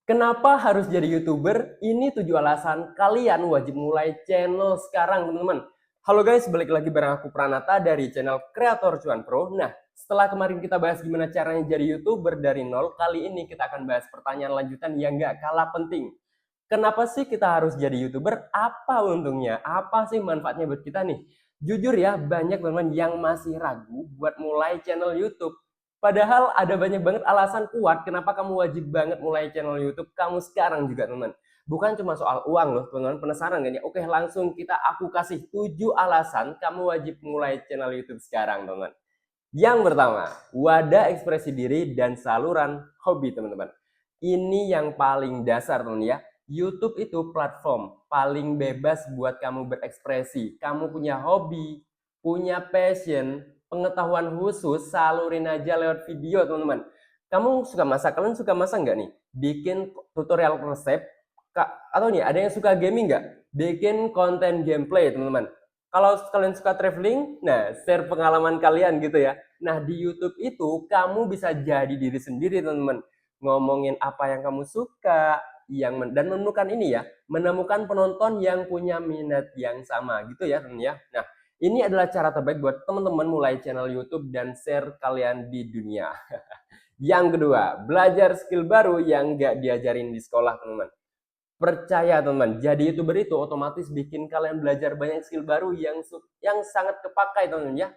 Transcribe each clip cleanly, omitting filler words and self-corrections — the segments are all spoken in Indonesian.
Kenapa harus jadi YouTuber? Ini 7 alasan kalian wajib mulai channel sekarang, teman-teman. Halo guys, balik lagi bareng aku Pranata dari channel Kreator Cuan Pro. Nah, setelah kemarin kita bahas gimana caranya jadi YouTuber dari nol, kali ini kita akan bahas pertanyaan lanjutan yang gak kalah penting. Kenapa sih kita harus jadi YouTuber? Apa untungnya? Apa sih manfaatnya buat kita nih? Jujur ya, banyak teman-teman yang masih ragu buat mulai channel YouTube. Padahal ada banyak banget alasan kuat kenapa kamu wajib banget mulai channel YouTube kamu sekarang juga, teman. Bukan cuma soal uang loh, teman-teman. Penasaran gak nih? Oke, langsung aku kasih 7 alasan kamu wajib mulai channel YouTube sekarang, teman. Yang pertama, wadah ekspresi diri dan saluran hobi, teman-teman. Ini yang paling dasar, teman ya. YouTube itu platform paling bebas buat kamu berekspresi. Kamu punya hobi, punya passion, pengetahuan khusus, salurin aja lewat video, teman-teman. Kamu suka masak? Kalian suka masak nggak nih? Bikin tutorial resep? Atau nih, ada yang suka gaming nggak? Bikin konten gameplay, teman-teman. Kalau kalian suka traveling, nah share pengalaman kalian gitu ya. Nah di YouTube itu kamu bisa jadi diri sendiri, teman-teman. Ngomongin apa yang kamu suka, dan menemukan ini ya, menemukan penonton yang punya minat yang sama gitu ya, teman ya. Nah ini adalah cara terbaik buat teman-teman mulai channel YouTube dan share kalian di dunia. Yang kedua, belajar skill baru yang nggak diajarin di sekolah, teman-teman. Percaya teman, jadi YouTuber itu otomatis bikin kalian belajar banyak skill baru yang sangat kepakai, teman ya.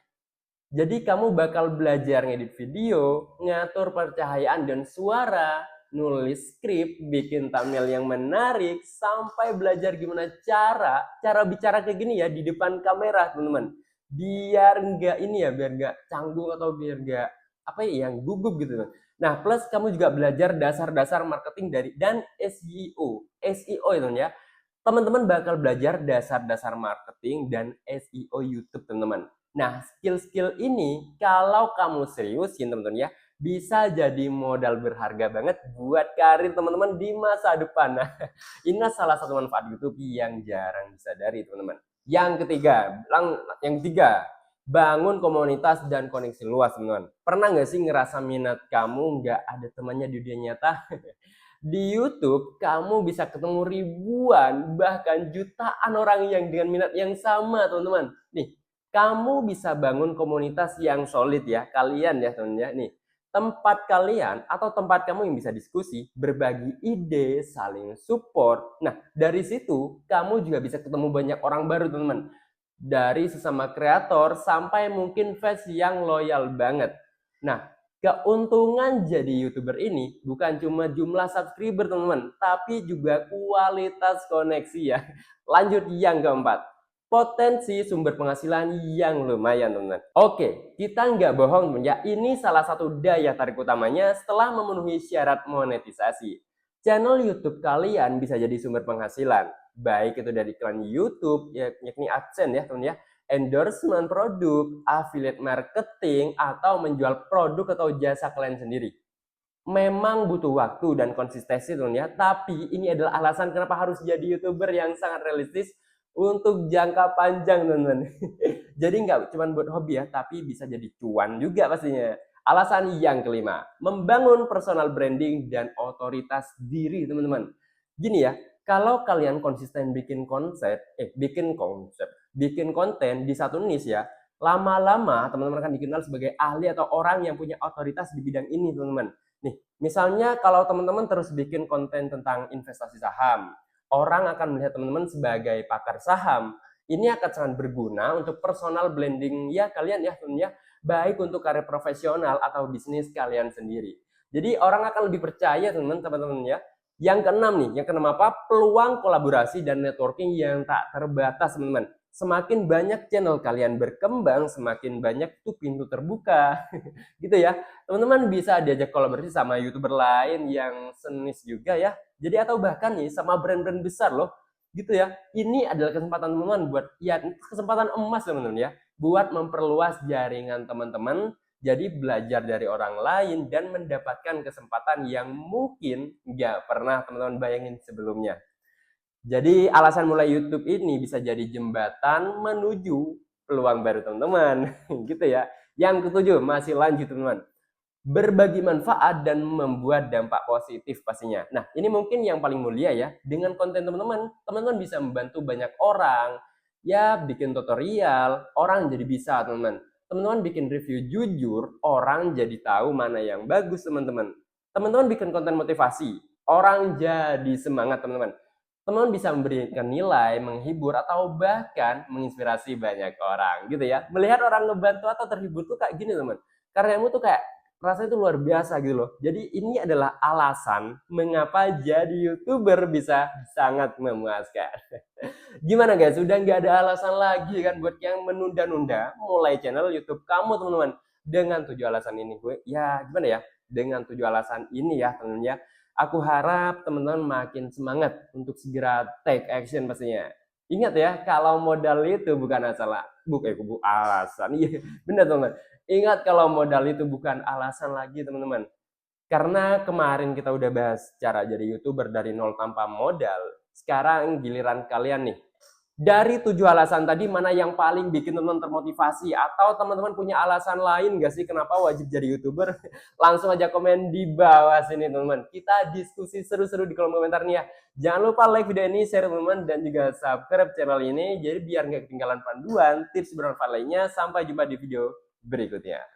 Jadi kamu bakal belajar ngedit video, ngatur pencahayaan dan suara, nulis skrip, bikin thumbnail yang menarik, sampai belajar gimana cara bicara kayak gini ya di depan kamera, teman-teman. Biar nggak ini ya, biar nggak canggung atau biar nggak apa ya, yang gugup gitu. Nah, plus kamu juga belajar dasar-dasar marketing dan SEO. SEO itu ya. Teman-teman bakal belajar dasar-dasar marketing dan SEO YouTube, teman-teman. Nah, skill-skill ini kalau kamu seriusin, teman-teman ya, bisa jadi modal berharga banget buat karir teman-teman di masa depan. Nah, ini salah satu manfaat YouTube yang jarang disadari, teman-teman. Yang ketiga, bangun komunitas dan koneksi luas, teman-teman. Pernah nggak sih ngerasa minat kamu nggak ada temannya di dunia nyata? Di YouTube, kamu bisa ketemu ribuan, bahkan jutaan orang yang dengan minat yang sama, teman-teman. Nih, kamu bisa bangun komunitas yang solid ya, kalian ya, teman-teman ya. Nih, tempat kalian atau tempat kamu yang bisa diskusi, berbagi ide, saling support. Nah, dari situ kamu juga bisa ketemu banyak orang baru, teman-teman. Dari sesama kreator sampai mungkin fans yang loyal banget. Nah, keuntungan jadi YouTuber ini bukan cuma jumlah subscriber, teman-teman, tapi juga kualitas koneksi ya. Lanjut yang keempat, potensi sumber penghasilan yang lumayan, teman-teman. Oke, kita nggak bohong, teman ya. Ini salah satu daya tarik utamanya setelah memenuhi syarat monetisasi. Channel YouTube kalian bisa jadi sumber penghasilan, baik itu dari iklan YouTube, yakni AdSense ya, teman ya, endorsement produk, affiliate marketing, atau menjual produk atau jasa kalian sendiri. Memang butuh waktu dan konsistensi, teman ya, tapi ini adalah alasan kenapa harus jadi YouTuber yang sangat realistis untuk jangka panjang, teman-teman. Jadi nggak cuma buat hobi ya, tapi bisa jadi cuan juga pastinya. Alasan yang kelima, membangun personal branding dan otoritas diri, teman-teman. Gini ya, kalau kalian konsisten bikin konten di satu niche ya, lama-lama teman-teman akan dikenal sebagai ahli atau orang yang punya otoritas di bidang ini, teman-teman. Nih, misalnya kalau teman-teman terus bikin konten tentang investasi saham, orang akan melihat teman-teman sebagai pakar saham. Ini akan sangat berguna untuk personal branding ya kalian ya, teman ya, baik untuk karir profesional atau bisnis kalian sendiri. Jadi orang akan lebih percaya, teman-teman ya. Yang keenam apa? Peluang kolaborasi dan networking yang tak terbatas, teman-teman. Semakin banyak channel kalian berkembang, semakin banyak tuh pintu terbuka. Gitu ya. Teman-teman bisa diajak kolaborasi sama YouTuber lain yang senis juga ya. Jadi atau bahkan nih sama brand-brand besar loh. Gitu ya. Ini adalah kesempatan teman-teman kesempatan emas, teman-teman ya, buat memperluas jaringan teman-teman, jadi belajar dari orang lain dan mendapatkan kesempatan yang mungkin nggak pernah teman-teman bayangin sebelumnya. Jadi alasan mulai YouTube ini bisa jadi jembatan menuju peluang baru, teman-teman. Gitu ya. Yang ketujuh, masih lanjut, teman-teman. berbagi manfaat dan membuat dampak positif pastinya. Nah, ini mungkin yang paling mulia ya. Dengan konten teman-teman, teman-teman bisa membantu banyak orang. Ya, bikin tutorial, orang jadi bisa, teman-teman. Teman-teman bikin review jujur, orang jadi tahu mana yang bagus, teman-teman. Teman-teman bikin konten motivasi, orang jadi semangat, teman-teman. Teman-teman bisa memberikan nilai, menghibur, atau bahkan menginspirasi banyak orang, gitu ya. Melihat orang ngebantu atau terhibur tuh kayak gini, teman. Karyamu tuh kayak rasanya itu luar biasa gitu loh. Jadi ini adalah alasan mengapa jadi YouTuber bisa sangat memuaskan. Gimana guys? Sudah nggak ada alasan lagi kan buat yang menunda-nunda mulai channel YouTube kamu teman-teman. Dengan 7 alasan ini gue ya gimana ya? Dengan 7 alasan ini ya tentunya aku harap teman-teman makin semangat untuk segera take action pastinya. Ingat ya, kalau modal itu bukan bukan alasan. Iya, benar teman-teman. Ingat kalau modal itu bukan alasan lagi teman-teman. Karena kemarin kita udah bahas cara jadi YouTuber dari nol tanpa modal. Sekarang giliran kalian nih. Dari 7 alasan tadi mana yang paling bikin teman-teman termotivasi? Atau teman-teman punya alasan lain gak sih kenapa wajib jadi YouTuber? Langsung aja komen di bawah sini teman-teman. Kita diskusi seru-seru di kolom komentar nih ya. Jangan lupa like video ini, share teman-teman, dan juga subscribe channel ini. Jadi biar gak ketinggalan panduan, tips bermanfaat lainnya. Sampai jumpa di video berikutnya.